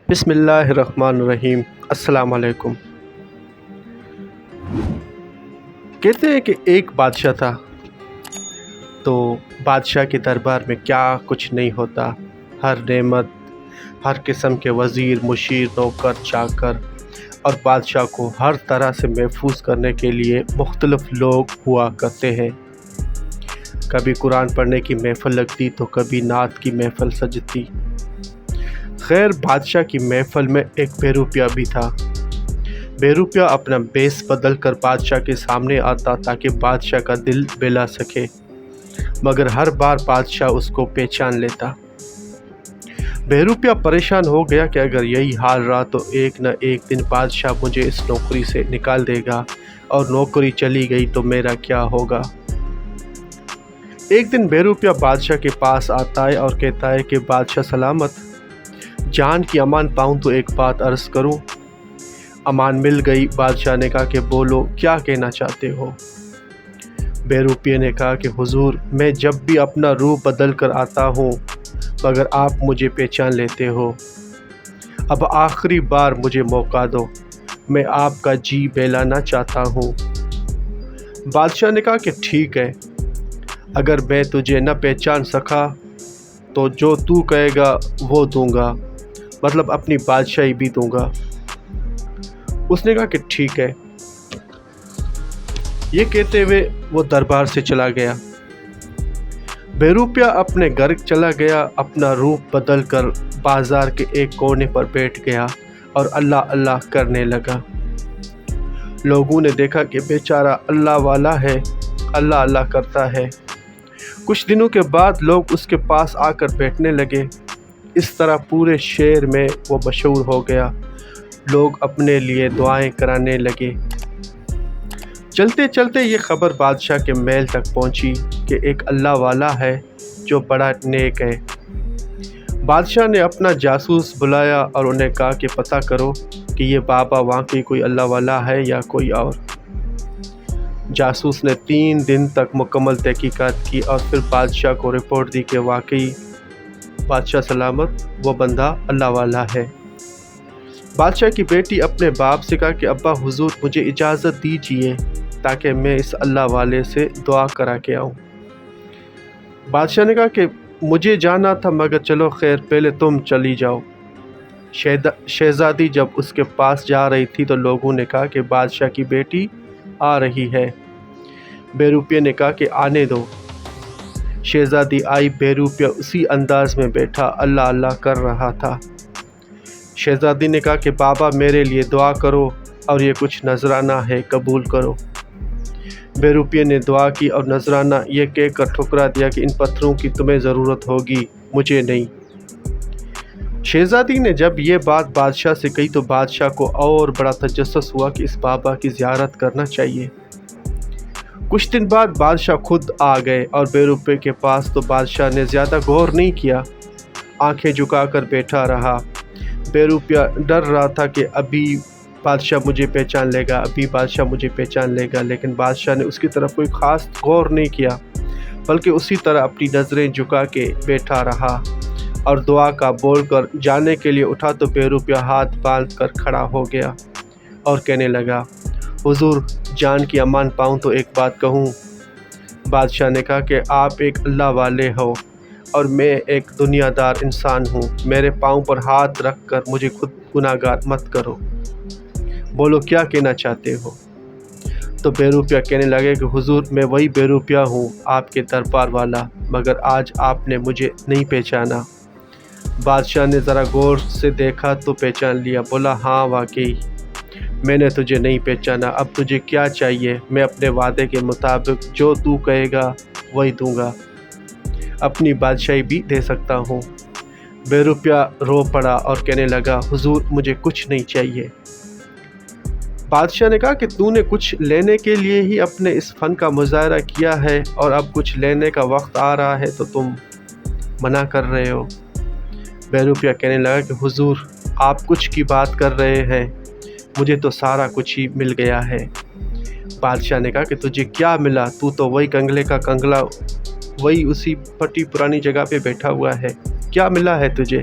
بسم اللہ الرحمن الرحیم۔ السلام علیکم۔ کہتے ہیں کہ ایک بادشاہ تھا، تو بادشاہ کے دربار میں کیا کچھ نہیں ہوتا، ہر نعمت، ہر قسم کے وزیر، مشیر، نوکر، چاکر، اور بادشاہ کو ہر طرح سے محفوظ کرنے کے لیے مختلف لوگ ہوا کرتے ہیں۔ کبھی قرآن پڑھنے کی محفل لگتی تو کبھی نعت کی محفل سجتی۔ خیر، بادشاہ کی محفل میں ایک بہروپیہ بھی تھا۔ بہروپیہ اپنا بیس بدل کر بادشاہ کے سامنے آتا تاکہ بادشاہ کا دل بہلا سکے، مگر ہر بار بادشاہ اس کو پہچان لیتا۔ بہروپیہ پریشان ہو گیا کہ اگر یہی حال رہا تو ایک نہ ایک دن بادشاہ مجھے اس نوکری سے نکال دے گا، اور نوکری چلی گئی تو میرا کیا ہوگا۔ ایک دن بہروپیہ بادشاہ کے پاس آتا ہے اور کہتا ہے کہ بادشاہ سلامت، جان کی امان پاؤں تو ایک بات عرض کروں۔ امان مل گئی۔ بادشاہ نے کہا کہ بولو، کیا کہنا چاہتے ہو؟ بہروپیہ نے کہا کہ حضور، میں جب بھی اپنا روپ بدل کر آتا ہوں مگر آپ مجھے پہچان لیتے ہو۔ اب آخری بار مجھے موقع دو، میں آپ کا جی بہلانا چاہتا ہوں۔ بادشاہ نے کہا کہ ٹھیک ہے، اگر میں تجھے نہ پہچان سکا تو جو تو کہے گا وہ دوں گا، مطلب اپنی بادشاہی بھی دوں گا۔ اس نے کہا کہ ٹھیک ہے۔ یہ کہتے ہوئے وہ دربار سے چلا گیا۔ بہروپیہ اپنے گھر چلا گیا، اپنا روپ بدل کر بازار کے ایک کونے پر بیٹھ گیا اور اللہ اللہ کرنے لگا۔ لوگوں نے دیکھا کہ بیچارہ اللہ والا ہے، اللہ اللہ کرتا ہے۔ کچھ دنوں کے بعد لوگ اس کے پاس آ کر بیٹھنے لگے۔ اس طرح پورے شہر میں وہ مشہور ہو گیا۔ لوگ اپنے لیے دعائیں کرانے لگے۔ چلتے چلتے یہ خبر بادشاہ کے محل تک پہنچی کہ ایک اللہ والا ہے جو بڑا نیک ہے۔ بادشاہ نے اپنا جاسوس بلایا اور انہیں کہا کہ پتہ کرو کہ یہ بابا واقعی کوئی اللہ والا ہے یا کوئی اور۔ جاسوس نے 3 دن تک مکمل تحقیقات کی اور پھر بادشاہ کو رپورٹ دی کہ واقعی بادشاہ سلامت، وہ بندہ اللہ والا ہے۔ بادشاہ کی بیٹی اپنے باپ سے کہا کہ ابا حضور، مجھے اجازت دیجیے تاکہ میں اس اللہ والے سے دعا کرا کے آؤں۔ بادشاہ نے کہا کہ مجھے جانا تھا مگر چلو خیر، پہلے تم چلی جاؤ۔ شہزادی جب اس کے پاس جا رہی تھی تو لوگوں نے کہا کہ بادشاہ کی بیٹی آ رہی ہے۔ بہروپیہ نے کہا کہ آنے دو۔ شہزادی آئی۔ بہروپیہ اسی انداز میں بیٹھا اللہ اللہ کر رہا تھا۔ شہزادی نے کہا کہ بابا میرے لیے دعا کرو اور یہ کچھ نذرانہ ہے، قبول کرو۔ بہروپیہ نے دعا کی اور نذرانہ یہ کہہ کر ٹھکرا دیا کہ ان پتھروں کی تمہیں ضرورت ہوگی، مجھے نہیں۔ شہزادی نے جب یہ بات بادشاہ سے کہی تو بادشاہ کو اور بڑا تجسس ہوا کہ اس بابا کی زیارت کرنا چاہیے۔ کچھ دن بعد بادشاہ خود آ گئے اور بہروپیہ کے پاس، تو بادشاہ نے زیادہ غور نہیں کیا، آنکھیں جھکا کر بیٹھا رہا۔ بہروپیہ ڈر رہا تھا کہ ابھی بادشاہ مجھے پہچان لے گا، ابھی بادشاہ مجھے پہچان لے گا، لیکن بادشاہ نے اس کی طرف کوئی خاص غور نہیں کیا، بلکہ اسی طرح اپنی نظریں جھکا کے بیٹھا رہا اور دعا کا بول کر جانے کے لیے اٹھا تو بہروپیہ ہاتھ باندھ کر کھڑا ہو گیا اور کہنے لگا، حضور، جان کی امان پاؤں تو ایک بات کہوں۔ بادشاہ نے کہا کہ آپ ایک اللہ والے ہو اور میں ایک دنیا دار انسان ہوں، میرے پاؤں پر ہاتھ رکھ کر مجھے خود گناہگار مت کرو، بولو کیا کہنا چاہتے ہو۔ تو بہروپیہ کہنے لگے کہ حضور، میں وہی بہروپیہ ہوں، آپ کے دربار والا، مگر آج آپ نے مجھے نہیں پہچانا۔ بادشاہ نے ذرا غور سے دیکھا تو پہچان لیا، بولا ہاں واقعی میں نے تجھے نہیں پہچانا، اب تجھے کیا چاہیے؟ میں اپنے وعدے کے مطابق جو تو کہے گا وہی دوں گا، اپنی بادشاہی بھی دے سکتا ہوں۔ بہروپیہ رو پڑا اور کہنے لگا، حضور مجھے کچھ نہیں چاہیے۔ بادشاہ نے کہا کہ تو نے کچھ لینے کے لیے ہی اپنے اس فن کا مظاہرہ کیا ہے اور اب کچھ لینے کا وقت آ رہا ہے تو تم منع کر رہے ہو۔ بہروپیہ کہنے لگا کہ حضور، آپ کچھ کی بات کر رہے ہیں، مجھے تو سارا کچھ ہی مل گیا ہے۔ بادشاہ نے کہا کہ تجھے کیا ملا؟ تو تو وہی کنگلے کا کنگلا، وہی اسی پھٹی پرانی جگہ پہ بیٹھا ہوا ہے، کیا ملا ہے تجھے؟